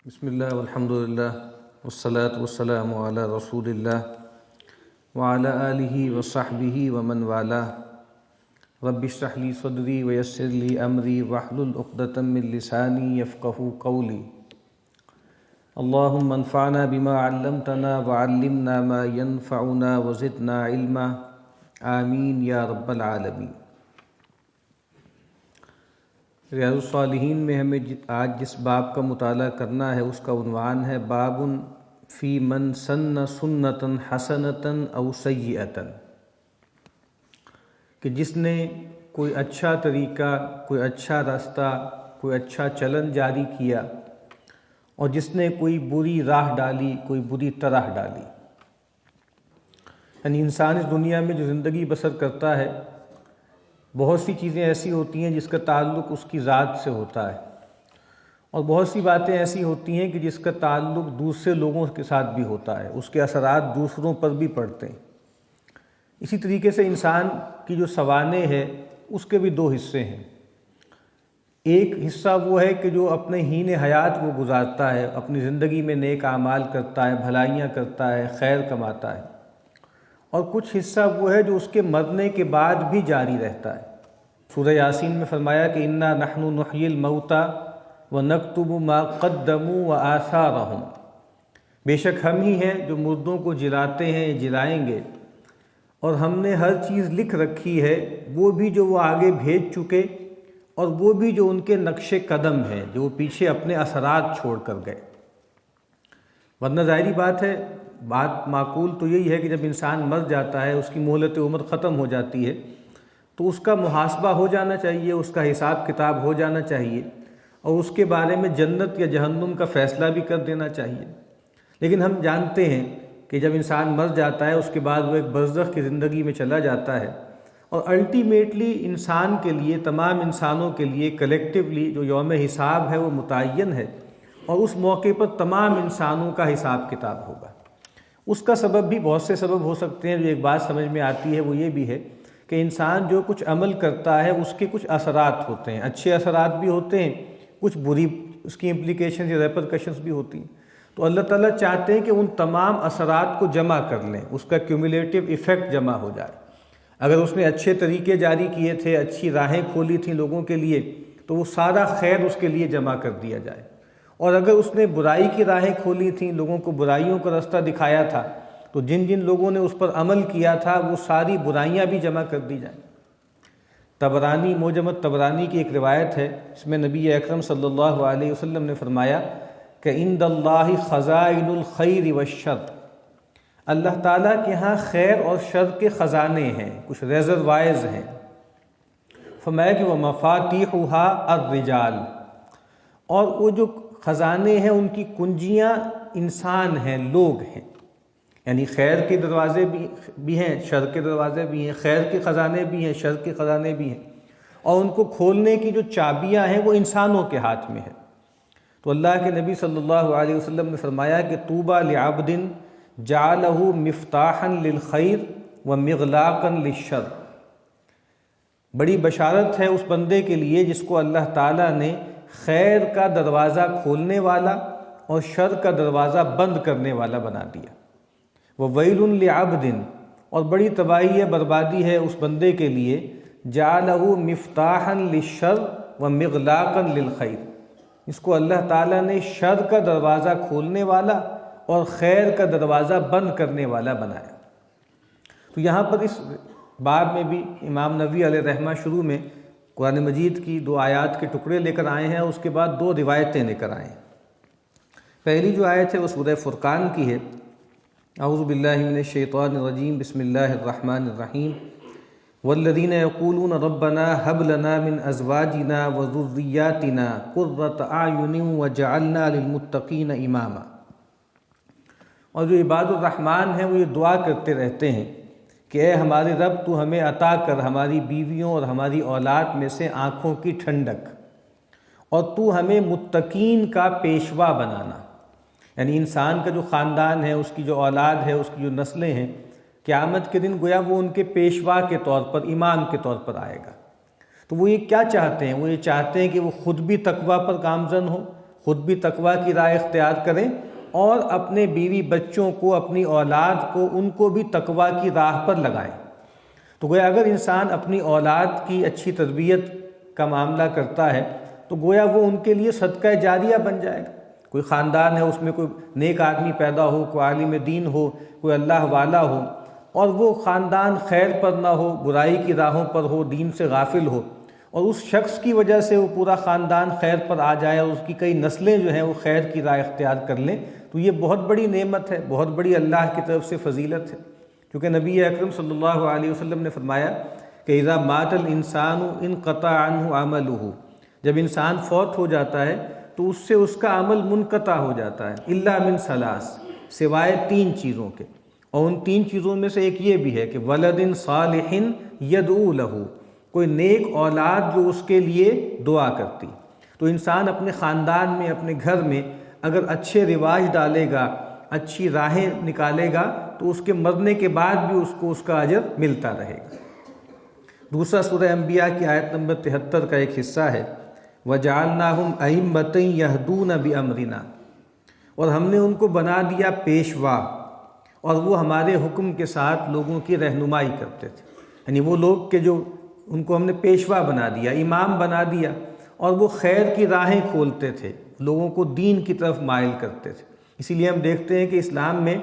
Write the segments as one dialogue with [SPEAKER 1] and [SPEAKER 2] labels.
[SPEAKER 1] بسم اللہ والحمد للہ والصلاة والسلام علی رسول اللہ وعلی آلہ وصحبہ ومن والاه رب اشرح لی صدری ویسر لی امری واحلل عقدۃ من لسانی یفقہوا قولی اللہم انفعنا بما علمتنا وعلمنا ما ينفعنا وزدنا علما آمین یا رب العالمین۔ ریاض الصالحین میں ہمیں آج جس باب کا مطالعہ کرنا ہے اس کا عنوان ہے باب فی من سن سنتا حسنتا او سیئتا، کہ جس نے کوئی اچھا طریقہ، کوئی اچھا راستہ، کوئی اچھا چلن جاری کیا اور جس نے کوئی بری راہ ڈالی، کوئی بری طرح ڈالی۔ یعنی انسان اس دنیا میں جو زندگی بسر کرتا ہے، بہت سی چیزیں ایسی ہوتی ہیں جس کا تعلق اس کی ذات سے ہوتا ہے، اور بہت سی باتیں ایسی ہوتی ہیں کہ جس کا تعلق دوسرے لوگوں کے ساتھ بھی ہوتا ہے، اس کے اثرات دوسروں پر بھی پڑتے ہیں۔ اسی طریقے سے انسان کی جو سوانح ہے اس کے بھی دو حصے ہیں۔ ایک حصہ وہ ہے کہ جو اپنے حین حیات وہ گزارتا ہے، اپنی زندگی میں نیک اعمال کرتا ہے، بھلائیاں کرتا ہے، خیر کماتا ہے، اور کچھ حصہ وہ ہے جو اس کے مرنے کے بعد بھی جاری رہتا ہے۔ سورہ یاسین میں فرمایا کہ انا نحن نحیی الموتى ونکتب ما قدموا وآثارهم، بے شک ہم ہی ہیں جو مردوں کو جلاتے ہیں، جلائیں گے، اور ہم نے ہر چیز لکھ رکھی ہے، وہ بھی جو وہ آگے بھیج چکے اور وہ بھی جو ان کے نقش قدم ہیں، جو وہ پیچھے اپنے اثرات چھوڑ کر گئے۔ ورنہ ظاہری بات ہے، بات معقول تو یہی ہے کہ جب انسان مر جاتا ہے، اس کی مہلت عمر ختم ہو جاتی ہے، تو اس کا محاسبہ ہو جانا چاہیے، اس کا حساب کتاب ہو جانا چاہیے، اور اس کے بارے میں جنت یا جہنم کا فیصلہ بھی کر دینا چاہیے۔ لیکن ہم جانتے ہیں کہ جب انسان مر جاتا ہے اس کے بعد وہ ایک برزخ کی زندگی میں چلا جاتا ہے، اور الٹیمیٹلی انسان کے لیے، تمام انسانوں کے لیے کلیکٹیولی جو یوم حساب ہے وہ متعین ہے، اور اس موقع پر تمام انسانوں کا حساب کتاب ہوگا۔ اس کا سبب بھی بہت سے سبب ہو سکتے ہیں۔ جو ایک بات سمجھ میں آتی ہے وہ یہ بھی ہے کہ انسان جو کچھ عمل کرتا ہے اس کے کچھ اثرات ہوتے ہیں، اچھے اثرات بھی ہوتے ہیں، کچھ بری اس کی امپلیکیشنز یا ریپرکشنز بھی ہوتی ہیں۔ تو اللہ تعالیٰ چاہتے ہیں کہ ان تمام اثرات کو جمع کر لیں، اس کا کیومولیٹو ایفیکٹ جمع ہو جائے۔ اگر اس نے اچھے طریقے جاری کیے تھے، اچھی راہیں کھولی تھیں لوگوں کے لیے، تو وہ سارا خیر اس کے لیے جمع کر دیا جائے، اور اگر اس نے برائی کی راہیں کھولی تھیں، لوگوں کو برائیوں کا راستہ دکھایا تھا، تو جن جن لوگوں نے اس پر عمل کیا تھا وہ ساری برائیاں بھی جمع کر دی جائیں۔ طبرانی، معجم الطبرانی کی ایک روایت ہے، اس میں نبی اکرم صلی اللہ علیہ وسلم نے فرمایا کہ عند اللہ خزائن الخیر والشر، اللہ تعالیٰ کے ہاں خیر اور شر کے خزانے ہیں، کچھ ریزروائرز ہیں۔ فرمایا کہ وہ مفاتیحھا الرجال، اور وہ جو خزانے ہیں ان کی کنجیاں انسان ہیں، لوگ ہیں۔ یعنی خیر کے دروازے بھی ہیں، شر کے دروازے بھی ہیں، خیر کے خزانے بھی ہیں، شر کے خزانے بھی ہیں، اور ان کو کھولنے کی جو چابیاں ہیں وہ انسانوں کے ہاتھ میں ہیں۔ تو اللہ کے نبی صلی اللہ علیہ وسلم نے فرمایا کہ طوبیٰ لعبد جعلہ مفتاحا للخیر ومغلاقا للشر، بڑی بشارت ہے اس بندے کے لیے جس کو اللہ تعالیٰ نے خیر کا دروازہ کھولنے والا اور شر کا دروازہ بند کرنے والا بنا دیا۔ وَوَيْلٌ لِعَبْدٍ، اور بڑی تباہی ہے، بربادی ہے اس بندے کے لیے جَعَلَهُ مِفْتَاحًا لِلشَّرِّ وَمِغْلَاقًا لِلْخَيْرِ، اس کو اللہ تعالیٰ نے شر کا دروازہ کھولنے والا اور خیر کا دروازہ بند کرنے والا بنایا۔ تو یہاں پر اس باب میں بھی امام نووی علیہ رحمہ شروع میں قرآن مجید کی 2 آیات کے ٹکڑے لے کر آئے ہیں، اور اس کے بعد 2 روایتیں لے کر آئے ہیں۔ پہلی جو آیت ہے وہ سورہ فرقان کی ہے۔ اعوذ باللہ من الشیطان الرجیم، بسم اللہ الرحمن الرحیم۔ والذین یقولون ربنا ھب لنا من ازواجنا وذریاتنا قرۃ اعین وجعلنا للمتقین اماما، اور جو عباد الرحمن ہیں وہ یہ دعا کرتے رہتے ہیں کہ اے ہمارے رب، تو ہمیں عطا کر ہماری بیویوں اور ہماری اولاد میں سے آنکھوں کی ٹھنڈک، اور تو ہمیں متقین کا پیشوا بنانا۔ یعنی انسان کا جو خاندان ہے، اس کی جو اولاد ہے، اس کی جو نسلیں ہیں، قیامت کے دن گویا وہ ان کے پیشوا کے طور پر، امام کے طور پر آئے گا۔ تو وہ یہ کیا چاہتے ہیں؟ وہ یہ چاہتے ہیں کہ وہ خود بھی تقویٰ پر گامزن ہوں، خود بھی تقوی کی راہ اختیار کریں اور اپنے بیوی بچوں کو، اپنی اولاد کو، ان کو بھی تقوی کی راہ پر لگائیں۔ تو گویا اگر انسان اپنی اولاد کی اچھی تربیت کا معاملہ کرتا ہے تو گویا وہ ان کے لیے صدقہ جاریہ بن جائے گا۔ کوئی خاندان ہے، اس میں کوئی نیک آدمی پیدا ہو، کوئی عالم دین ہو، کوئی اللہ والا ہو، اور وہ خاندان خیر پر نہ ہو، برائی کی راہوں پر ہو، دین سے غافل ہو، اور اس شخص کی وجہ سے وہ پورا خاندان خیر پر آ جائے اور اس کی کئی نسلیں جو ہیں وہ خیر کی راہ اختیار کر لیں، تو یہ بہت بڑی نعمت ہے، بہت بڑی اللہ کی طرف سے فضیلت ہے۔ کیونکہ نبی اکرم صلی اللہ علیہ وسلم نے فرمایا کہ اذا مات الانسان انقطع عنہ عملہ، جب انسان فوت ہو جاتا ہے تو اس سے اس کا عمل منقطع ہو جاتا ہے، الا من ثلاث، سوائے 3 چیزوں کے، اور ان 3 چیزوں میں سے ایک یہ بھی ہے کہ ولد صالح یدعو لہ، کوئی نیک اولاد جو اس کے لیے دعا کرتی۔ تو انسان اپنے خاندان میں، اپنے گھر میں اگر اچھے رواج ڈالے گا، اچھی راہیں نکالے گا، تو اس کے مرنے کے بعد بھی اس کو اس کا اجر ملتا رہے گا۔ دوسرا سورہ انبیاء کی آیت نمبر 73 کا ایک حصہ ہے، وَجَعَلْنَاهُمْ أَئِمَّةً يَهْدُونَ بِأَمْرِنَا، اور ہم نے ان کو بنا دیا پیشوا، اور وہ ہمارے حکم کے ساتھ لوگوں کی رہنمائی کرتے تھے۔ یعنی وہ لوگ کہ جو ان کو ہم نے پیشوا بنا دیا، امام بنا دیا، اور وہ خیر کی راہیں کھولتے تھے، لوگوں کو دین کی طرف مائل کرتے تھے۔ اسی لیے ہم دیکھتے ہیں کہ اسلام میں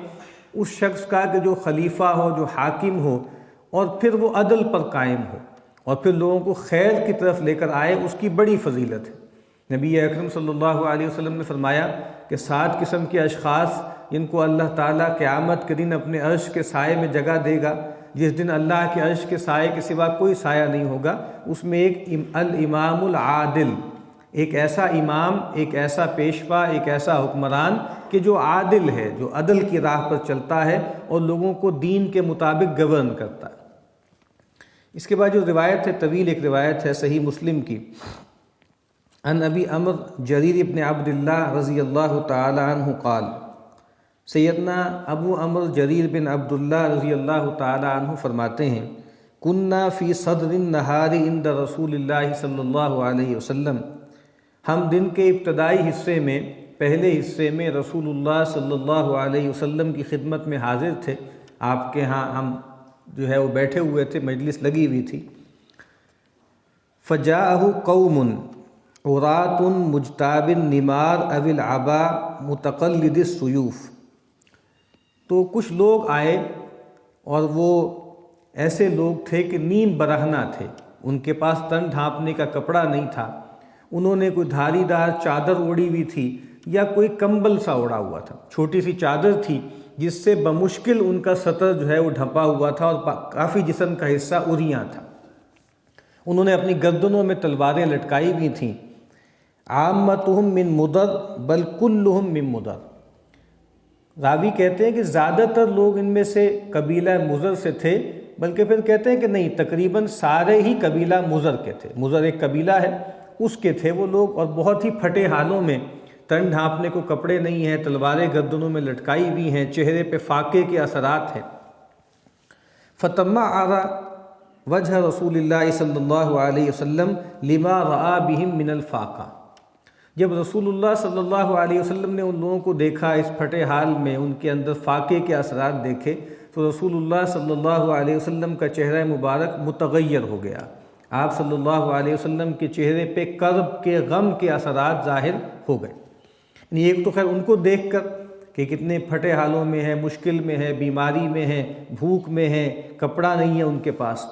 [SPEAKER 1] اس شخص کا کہ جو خلیفہ ہو، جو حاکم ہو، اور پھر وہ عدل پر قائم ہو اور پھر لوگوں کو خیر کی طرف لے کر آئے، اس کی بڑی فضیلت ہے۔ نبی اکرم صلی اللہ علیہ وسلم نے فرمایا کہ 7 قسم کے اشخاص جن کو اللہ تعالیٰ قیامت کے دن اپنے عرش کے سائے میں جگہ دے گا، جس دن اللہ کے عرش کے سائے کے سوا کوئی سایہ نہیں ہوگا، اس میں ایک الامام العادل، ایک ایسا امام، ایک ایسا پیشوا، ایک ایسا حکمران کہ جو عادل ہے، جو عدل کی راہ پر چلتا ہے اور لوگوں کو دین کے مطابق گورن کرتا ہے۔ اس کے بعد جو روایت ہے، طویل ایک روایت ہے صحیح مسلم کی، عن ابی عمرو جریر ابن عبداللہ رضی اللہ تعالی عنہ قال، سیدنا ابو عمرو جریر بن عبداللہ رضی اللہ تعالی عنہ فرماتے ہیں، کننا فی صدر النہار عند رسول اللہ صلی اللہ علیہ وسلم، ہم دن کے ابتدائی حصے میں، پہلے حصے میں رسول اللہ صلی اللہ علیہ وسلم کی خدمت میں حاضر تھے، آپ کے ہاں ہم جو ہے وہ بیٹھے ہوئے تھے، مجلس لگی ہوئی تھی۔ فجاءہ قوم عراۃ مجتاب النمار او العبا متقلد السیوف، تو کچھ لوگ آئے اور وہ ایسے لوگ تھے کہ نیم برہنہ تھے، ان کے پاس تن ڈھانپنے کا کپڑا نہیں تھا، انہوں نے کوئی دھاری دار چادر اوڑی ہوئی تھی یا کوئی کمبل سا اوڑا ہوا تھا، چھوٹی سی چادر تھی جس سے بمشکل ان کا سطر جو ہے وہ ڈھپا ہوا تھا اور کافی جسم کا حصہ اریاں تھا۔ انہوں نے اپنی گردنوں میں تلواریں لٹکائی ہوئی تھیں۔ عامتہم من مدر بل کلہم من مدر، راوی کہتے ہیں کہ زیادہ تر لوگ ان میں سے قبیلہ مضر سے تھے، بلکہ پھر کہتے ہیں کہ نہیں، تقریباً سارے ہی قبیلہ مضر کے تھے، مضر ایک قبیلہ ہے اس کے تھے وہ لوگ، اور بہت ہی پھٹے حالوں میں، تن ڈھانپنے کو کپڑے نہیں ہیں، تلواریں گردنوں میں لٹکائی ہوئی ہیں، چہرے پہ فاقے کے اثرات ہیں۔ فَتَمَّعَرَ وَجْهَ رسول اللہ صلی اللہ علیہ وسلم لما رآ بہم من الفاقہ، جب رسول اللہ صلی اللہ علیہ وسلم نے ان لوگوں کو دیکھا اس پھٹے حال میں، ان کے اندر فاقے کے اثرات دیکھے، تو رسول اللہ صلی اللہ علیہ وسلم کا چہرہ مبارک متغیر ہو گیا، آپ صلی اللہ علیہ وسلم کے چہرے پہ کرب کے، غم کے اثرات ظاہر ہو گئے۔ یعنی ایک تو خیر ان کو دیکھ کر کہ کتنے پھٹے حالوں میں ہیں، مشکل میں ہے، بیماری میں ہیں، بھوک میں ہیں، کپڑا نہیں ہے ان کے پاس،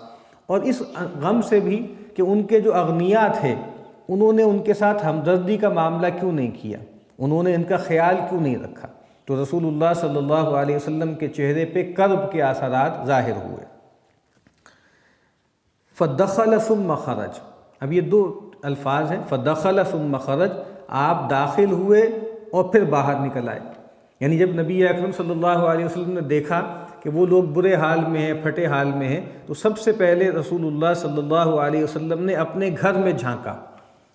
[SPEAKER 1] اور اس غم سے بھی کہ ان کے جو اغنیاء تھے انہوں نے ان کے ساتھ ہمدردی کا معاملہ کیوں نہیں کیا، انہوں نے ان کا خیال کیوں نہیں رکھا، تو رسول اللہ صلی اللہ علیہ وسلم کے چہرے پہ کرب کے اثرات ظاہر ہوئے۔ فدخل ثم خرج، اب یہ 2 الفاظ ہیں، فدخل ثم خرج، آپ داخل ہوئے اور پھر باہر نکل آئے۔ یعنی جب نبی اکرم صلی اللہ علیہ وسلم نے دیکھا کہ وہ لوگ برے حال میں ہیں، پھٹے حال میں ہیں، تو سب سے پہلے رسول اللہ صلی اللہ علیہ وسلم نے اپنے گھر میں جھانکا،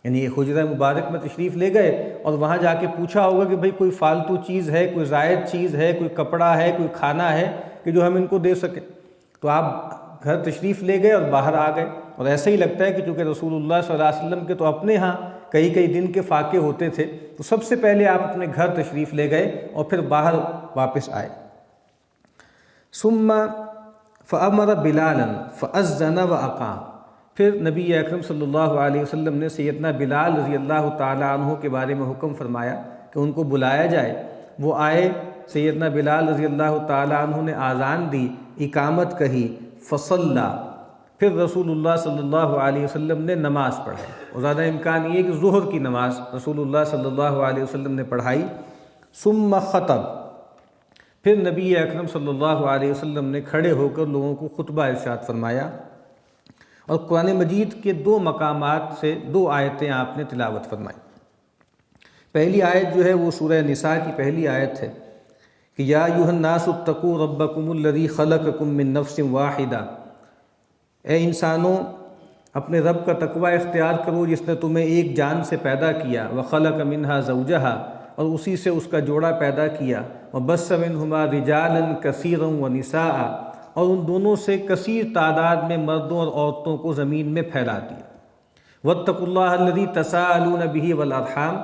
[SPEAKER 1] یعنی حجرہ مبارک میں تشریف لے گئے اور وہاں جا کے پوچھا ہوگا کہ بھئی کوئی فالتو چیز ہے، کوئی زائد چیز ہے، کوئی کپڑا ہے، کوئی کھانا ہے کہ جو ہم ان کو دے سکیں، تو آپ گھر تشریف لے گئے اور باہر آ گئے۔ اور ایسا ہی لگتا ہے کہ چونکہ رسول اللہ صلی اللہ علیہ وسلم کے تو اپنے ہاں کئی کئی دن کے فاقے ہوتے تھے، تو سب سے پہلے آپ اپنے گھر تشریف لے گئے اور پھر باہر واپس آئے۔ ثم فأمر بلالا فأذن وأقام، پھر نبی اکرم صلی اللہ علیہ وسلم نے سیدنا بلال رضی اللہ تعالیٰ عنہ کے بارے میں حکم فرمایا کہ ان کو بلایا جائے۔ وہ آئے، سیدنا بلال رضی اللہ تعالیٰ عنہ نے آذان دی، اقامت کہی، فصلی، پھر رسول اللہ صلی اللہ علیہ وسلم نے نماز پڑھائی، اور زیادہ امکان یہ کہ ظہر کی نماز رسول اللہ صلی اللہ علیہ وسلم نے پڑھائی۔ ثم خطب، پھر نبی اکرم صلی اللہ علیہ وسلم نے کھڑے ہو کر لوگوں کو خطبہ ارشاد فرمایا، اور قرآن مجید کے 2 مقامات سے 2 آیتیں آپ نے تلاوت فرمائی۔ پہلی آیت جو ہے وہ سورہ نساء کی پہلی آیت ہے کہ یا ایھا الناس اتقوا ربکم الذی خلقکم من نفس واحدہ، اے انسانوں اپنے رب کا تقوی اختیار کرو جس نے تمہیں ایک جان سے پیدا کیا، وخلق منہا زوجہا، اور اسی سے اس کا جوڑا پیدا کیا، وبث منہما رجالا کثیرا ونساء، اور ان دونوں سے کثیر تعداد میں مردوں اور عورتوں کو زمین میں پھیلا دیا۔ واتقوا اللہ الذی تساءلون بہ والارحام،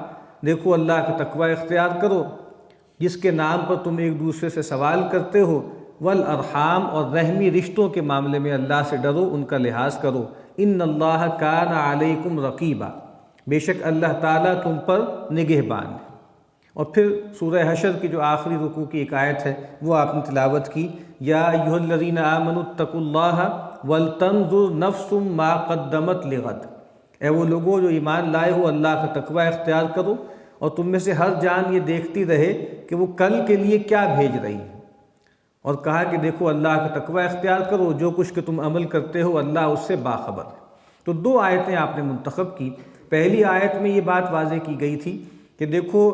[SPEAKER 1] دیکھو اللہ کا تقوی اختیار کرو جس کے نام پر تم ایک دوسرے سے سوال کرتے ہو، والارحام، اور رحمی رشتوں کے معاملے میں اللہ سے ڈرو، ان کا لحاظ کرو، ان اللہ کان علیکم رقیبا، بے شک اللہ تعالیٰ تم پر نگہبان ہے۔ اور پھر سورہ حشر کی جو آخری رکوع کی ایک آیت ہے وہ آپ نے تلاوت کی، یا ایھا الذین آمنوا اتقوا اللہ ولتنظر نفس ما قدمت لغد، اے وہ لوگوں جو ایمان لائے ہو اللہ کا تقوی اختیار کرو، اور تم میں سے ہر جان یہ دیکھتی رہے کہ وہ کل کے لیے کیا بھیج رہی ہے، اور کہا کہ دیکھو اللہ کا تقوی اختیار کرو، جو کچھ کہ تم عمل کرتے ہو اللہ اس سے باخبر ہے۔ تو 2 آیتیں آپ نے منتخب کی۔ پہلی آیت میں یہ بات واضح کی گئی تھی کہ دیکھو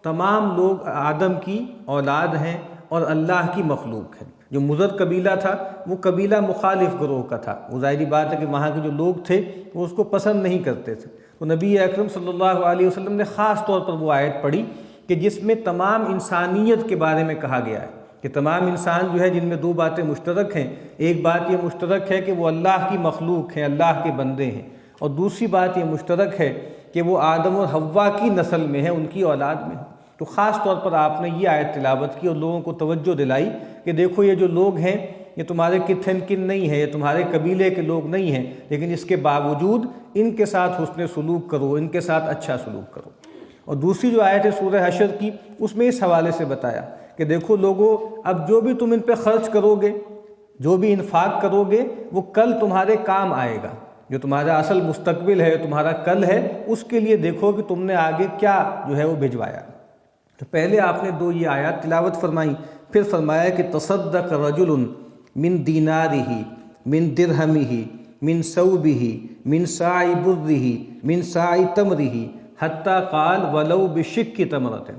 [SPEAKER 1] تمام لوگ آدم کی اولاد ہیں اور اللہ کی مخلوق ہیں۔ جو مضر قبیلہ تھا وہ قبیلہ مخالف گروہ کا تھا، وہ ظاہری بات ہے کہ وہاں کے جو لوگ تھے وہ اس کو پسند نہیں کرتے تھے، تو نبی اکرم صلی اللہ علیہ وسلم نے خاص طور پر وہ آیت پڑھی کہ جس میں تمام انسانیت کے بارے میں کہا گیا ہے کہ تمام انسان جو ہے جن میں 2 باتیں مشترک ہیں، ایک بات یہ مشترک ہے کہ وہ اللہ کی مخلوق ہیں، اللہ کے بندے ہیں، اور دوسری بات یہ مشترک ہے کہ وہ آدم اور حوا کی نسل میں ہیں، ان کی اولاد میں ہیں۔ تو خاص طور پر آپ نے یہ آیت تلاوت کی اور لوگوں کو توجہ دلائی کہ دیکھو یہ جو لوگ ہیں یہ تمہارے کتھن کن نہیں ہیں، یہ تمہارے قبیلے کے لوگ نہیں ہیں، لیکن اس کے باوجود ان کے ساتھ حسن سلوک کرو، ان کے ساتھ اچھا سلوک کرو۔ اور دوسری جو آیت ہے سورہ حشر کی، اس میں اس حوالے سے بتایا کہ دیکھو لوگو، اب جو بھی تم ان پہ خرچ کرو گے، جو بھی انفاق کرو گے، وہ کل تمہارے کام آئے گا۔ جو تمہارا اصل مستقبل ہے، تمہارا کل ہے، اس کے لیے دیکھو کہ تم نے آگے کیا جو ہے وہ بھجوایا۔ تو پہلے آپ نے 2 یہ آیات تلاوت فرمائی، پھر فرمایا کہ تصدق رجل من دینارہ من درہمہ من ثوبہ من صاع برہ من صاع تمرہ حتی قال ولو بشق تمرۃ،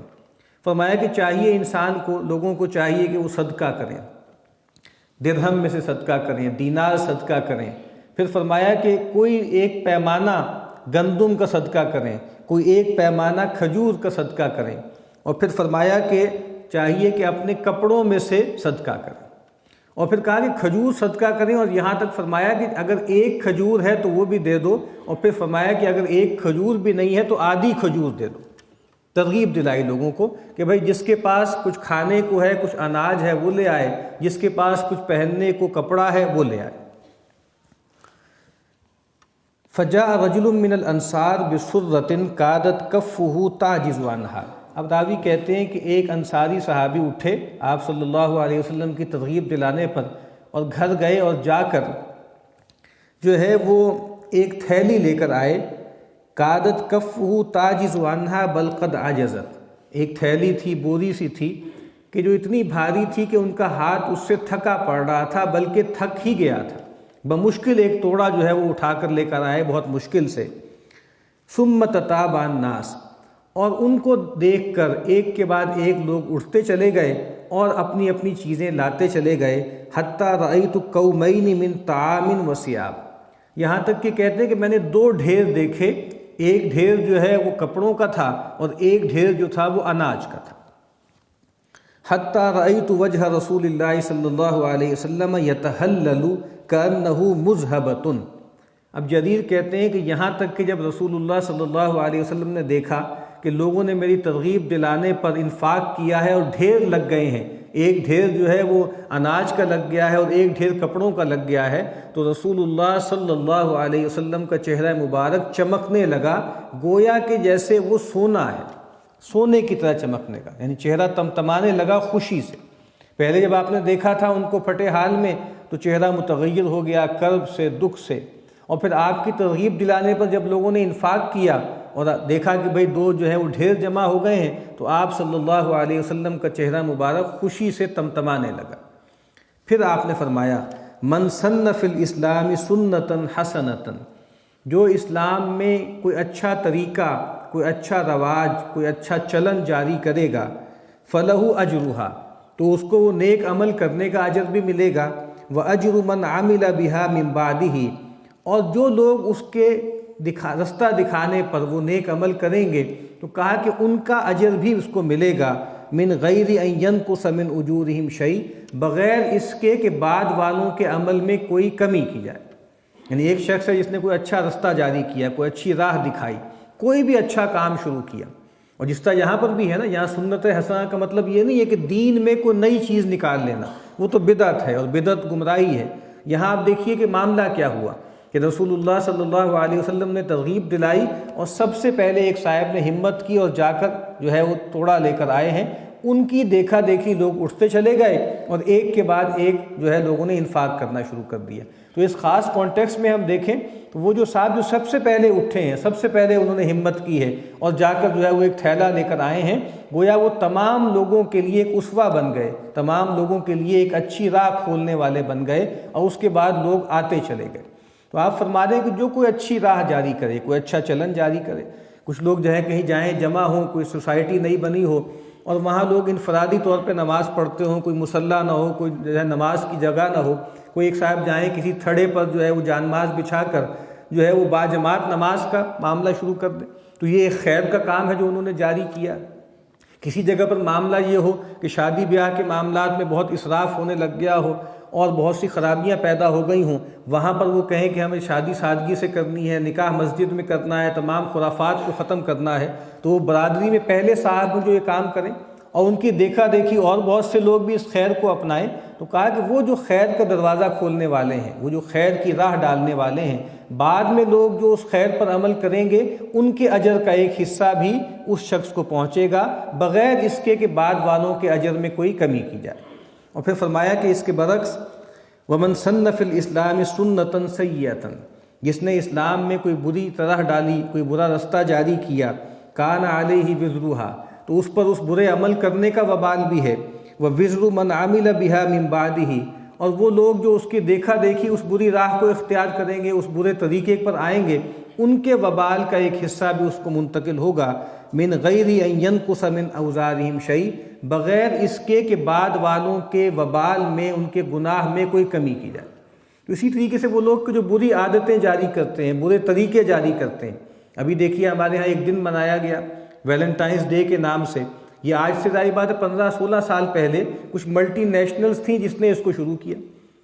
[SPEAKER 1] فرمایا کہ چاہیے انسان کو، لوگوں کو چاہیے کہ وہ صدقہ کریں، درہم میں سے صدقہ کریں، دینار صدقہ کریں، پھر فرمایا کہ کوئی ایک پیمانہ گندم کا صدقہ کریں، کوئی ایک پیمانہ کھجور کا صدقہ کریں، اور پھر فرمایا کہ چاہیے کہ اپنے کپڑوں میں سے صدقہ کریں، اور پھر کہا کہ کھجور صدقہ کریں، اور یہاں تک فرمایا کہ اگر ایک کھجور ہے تو وہ بھی دے دو، اور پھر فرمایا کہ اگر ایک کھجور بھی نہیں ہے تو آدھی کھجور دے دو۔ ترغیب دلائی لوگوں کو کہ بھائی جس کے پاس کچھ کھانے کو ہے، کچھ اناج ہے وہ لے آئے، جس کے پاس کچھ پہننے کو کپڑا ہے وہ لے آئے۔ فجاء رجل من الانصار بسرۃ کادت کفہ تعجز عنہا، اب راوی کہتے ہیں کہ ایک انصاری صحابی اٹھے آپ صلی اللہ علیہ وسلم کی ترغیب دلانے پر، اور گھر گئے اور جا کر جو ہے وہ ایک تھیلی لے کر آئے، کادت کفہ تعجز عنہا بل قد عجزت، ایک تھیلی تھی، بوری سی تھی کہ جو اتنی بھاری تھی کہ ان کا ہاتھ اس سے تھکا پڑ رہا تھا، بلکہ تھک ہی گیا تھا، بمشکل ایک توڑا جو ہے وہ اٹھا کر لے کر آئے بہت مشکل سے۔ ثم تتابع الناس، اور ان کو دیکھ کر ایک کے بعد ایک لوگ اٹھتے چلے گئے اور اپنی اپنی چیزیں لاتے چلے گئے، حتی رأیت قومین من طعام وثیاب، یہاں تک کہ کہتے ہیں کہ میں نے 2 ڈھیر دیکھے، ایک ڈھیر جو ہے وہ کپڑوں کا تھا اور ایک ڈھیر جو تھا وہ اناج کا تھا۔ حتی رأیت وجہ رسول اللہ صلی اللہ علیہ وسلم یتہلل کأنہ مذہبۃ، اب جریر کہتے ہیں کہ یہاں تک کہ جب رسول اللہ صلی اللہ علیہ وسلم نے دیکھا کہ لوگوں نے میری ترغیب دلانے پر انفاق کیا ہے اور ڈھیر لگ گئے ہیں، ایک ڈھیر جو ہے وہ اناج کا لگ گیا ہے اور ایک ڈھیر کپڑوں کا لگ گیا ہے، تو رسول اللہ صلی اللہ علیہ وسلم کا چہرہ مبارک چمکنے لگا، گویا کہ جیسے وہ سونا ہے، سونے کی طرح چمکنے کا، یعنی چہرہ تمتمانے لگا خوشی سے۔ پہلے جب آپ نے دیکھا تھا ان کو پھٹے حال میں تو چہرہ متغیر ہو گیا کرب سے، دکھ سے، اور پھر آپ کی ترغیب دلانے پر جب لوگوں نے انفاق کیا اور دیکھا کہ بھئی دو جو ہے وہ ڈھیر جمع ہو گئے ہیں، تو آپ صلی اللہ علیہ وسلم کا چہرہ مبارک خوشی سے تمتمانے لگا۔ پھر آپ نے فرمایا من سن فی الاسلام سنتا حسنتا، جو اسلام میں کوئی اچھا طریقہ، کوئی اچھا رواج، کوئی اچھا چلن جاری کرے گا، فلہ اجرھا، تو اس کو وہ نیک عمل کرنے کا اجر بھی ملے گا، واجر من عمل بها من بعدہ، اور جو لوگ اس کے رستہ دکھانے پر وہ نیک عمل کریں گے تو کہا کہ ان کا اجر بھی اس کو ملے گا، من غیر ان ینقص من اجورہم شیء، بغیر اس کے کہ بعد والوں کے عمل میں کوئی کمی کی جائے۔ یعنی ایک شخص ہے جس نے کوئی اچھا رستہ جاری کیا، کوئی اچھی راہ دکھائی، کوئی بھی اچھا کام شروع کیا، اور جس طرح یہاں پر بھی ہے نا، یہاں سنت حسنہ کا مطلب یہ نہیں ہے کہ دین میں کوئی نئی چیز نکال لینا، وہ تو بدعت ہے اور بدعت گمراہی ہے۔ یہاں آپ دیکھیے کہ معاملہ کیا ہوا کہ رسول اللہ صلی اللہ علیہ وسلم نے ترغیب دلائی اور سب سے پہلے ایک صاحب نے ہمت کی اور جا کر جو ہے وہ توڑا لے کر آئے ہیں، ان کی دیکھا دیکھی لوگ اٹھتے چلے گئے اور ایک کے بعد ایک جو ہے لوگوں نے انفاق کرنا شروع کر دیا۔ تو اس خاص کانٹیکس میں ہم دیکھیں تو وہ جو صاحب جو سب سے پہلے اٹھے ہیں، سب سے پہلے انہوں نے ہمت کی ہے اور جا کر جو ہے وہ ایک تھیلا لے کر آئے ہیں، گویا وہ تمام لوگوں کے لیے ایک اسوہ بن گئے، تمام لوگوں کے لیے ایک اچھی راہ کھولنے والے بن گئے، اور اس کے بعد لوگ آتے چلے گئے۔ تو آپ فرما دیں کہ جو کوئی اچھی راہ جاری کرے، کوئی اچھا چلن جاری کرے، کچھ لوگ جو ہے کہیں جائیں جمع ہوں، کوئی سوسائٹی نہیں بنی ہو اور وہاں لوگ انفرادی طور پہ نماز پڑھتے ہوں، کوئی مصلی نہ ہو، کوئی جو ہے نماز کی جگہ نہ ہو، کوئی ایک صاحب جائیں کسی تھڑے پر جو ہے وہ جانماز بچھا کر جو ہے وہ باجماعت نماز کا معاملہ شروع کر دیں، تو یہ ایک خیر کا کام ہے جو انہوں نے جاری کیا۔ کسی جگہ پر معاملہ یہ ہو کہ شادی بیاہ کے معاملات میں بہت اسراف ہونے لگ گیا ہو اور بہت سی خرابیاں پیدا ہو گئی ہوں، وہاں پر وہ کہیں کہ ہمیں شادی سادگی سے کرنی ہے، نکاح مسجد میں کرنا ہے، تمام خرافات کو ختم کرنا ہے، تو وہ برادری میں پہلے صاحب جو یہ کام کریں اور ان کی دیکھا دیکھی اور بہت سے لوگ بھی اس خیر کو اپنائیں، تو کہا کہ وہ جو خیر کا دروازہ کھولنے والے ہیں، وہ جو خیر کی راہ ڈالنے والے ہیں، بعد میں لوگ جو اس خیر پر عمل کریں گے ان کے اجر کا ایک حصہ بھی اس شخص کو پہنچے گا، بغیر اس کے کہ بعد والوں کے اجر میں کوئی کمی کی جائے۔ اور پھر فرمایا کہ اس کے برعکس ومن سن فی الاسلام سنتا سیئتا، جس نے اسلام میں کوئی بری طرح ڈالی، کوئی برا رستہ جاری کیا، کان علیہ وزرھا، تو اس پر اس برے عمل کرنے کا وبال بھی ہے، ووزر من عمل بها من بعدہ، اور وہ لوگ جو اس کی دیکھا دیکھی اس بری راہ کو اختیار کریں گے، اس برے طریقے پر آئیں گے، ان کے وبال کا ایک حصہ بھی اس کو منتقل ہوگا، من غیر ان ینقص من اوزارہم شیء، بغیر اس کے کہ بعد والوں کے وبال میں، ان کے گناہ میں کوئی کمی کی جائے۔ تو اسی طریقے سے وہ لوگ جو بری عادتیں جاری کرتے ہیں، برے طریقے جاری کرتے ہیں، ابھی دیکھیے ہمارے ہاں ایک دن منایا گیا ویلنٹائنس ڈے کے نام سے، یہ آج سے ظاہر بات ہے 15-16 سال پہلے کچھ ملٹی نیشنلز تھیں جس نے اس کو شروع کیا۔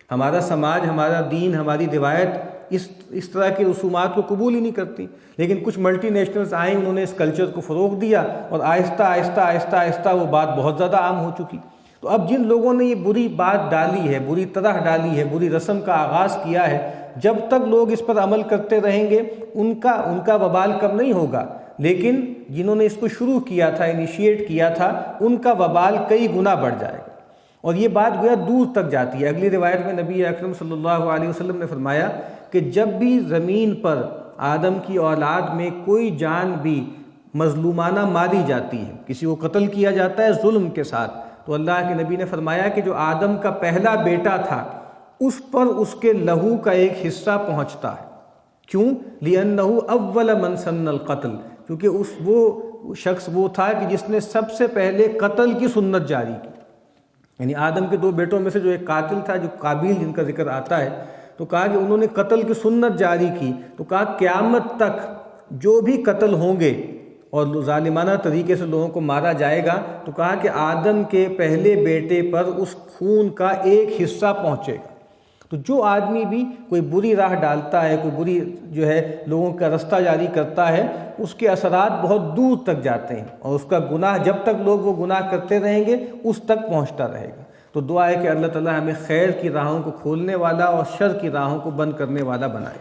[SPEAKER 1] ہمارا سماج، ہمارا دین، ہماری روایت اس طرح کے رسومات کو قبول ہی نہیں کرتی، لیکن کچھ ملٹی نیشنلز آئیں، انہوں نے اس کلچر کو فروغ دیا اور آہستہ آہستہ آہستہ آہستہ وہ بات بہت زیادہ عام ہو چکی۔ تو اب جن لوگوں نے یہ بری بات ڈالی ہے، بری طرح ڈالی ہے، بری رسم کا آغاز کیا ہے، جب تک لوگ اس پر عمل کرتے رہیں گے ان کا وبال کم نہیں ہوگا، لیکن جنہوں نے اس کو شروع کیا تھا، انیشیٹ کیا تھا، ان کا وبال کئی گنا بڑھ جائے گا، اور یہ بات گویا دور تک جاتی ہے۔ اگلی روایت میں نبی اکرم صلی اللہ علیہ وسلم نے فرمایا کہ جب بھی زمین پر آدم کی اولاد میں کوئی جان بھی مظلومانہ ماری جاتی ہے، کسی کو قتل کیا جاتا ہے ظلم کے ساتھ، تو اللہ کے نبی نے فرمایا کہ جو آدم کا پہلا بیٹا تھا اس پر اس کے لہو کا ایک حصہ پہنچتا ہے۔ کیوں؟ لِأَنَّهُ أَوَّلَ مَنْ سَنَّ الْقَتْلِ، کیونکہ وہ شخص وہ تھا کہ جس نے سب سے پہلے قتل کی سنت جاری کی۔ یعنی آدم کے 2 بیٹوں میں سے جو ایک قاتل تھا، جو قابیل جن کا ذکر آتا ہے، تو کہا کہ انہوں نے قتل کی سنت جاری کی، تو کہا قیامت تک جو بھی قتل ہوں گے اور ظالمانہ طریقے سے لوگوں کو مارا جائے گا، تو کہا کہ آدم کے پہلے بیٹے پر اس خون کا ایک حصہ پہنچے گا۔ تو جو آدمی بھی کوئی بری راہ ڈالتا ہے، کوئی بری جو ہے لوگوں کا رستہ جاری کرتا ہے، اس کے اثرات بہت دور تک جاتے ہیں، اور اس کا گناہ جب تک لوگ وہ گناہ کرتے رہیں گے اس تک پہنچتا رہے گا۔ تو دعا ہے کہ اللہ تعالی ہمیں خیر کی راہوں کو کھولنے والا اور شر کی راہوں کو بند کرنے والا بنائے۔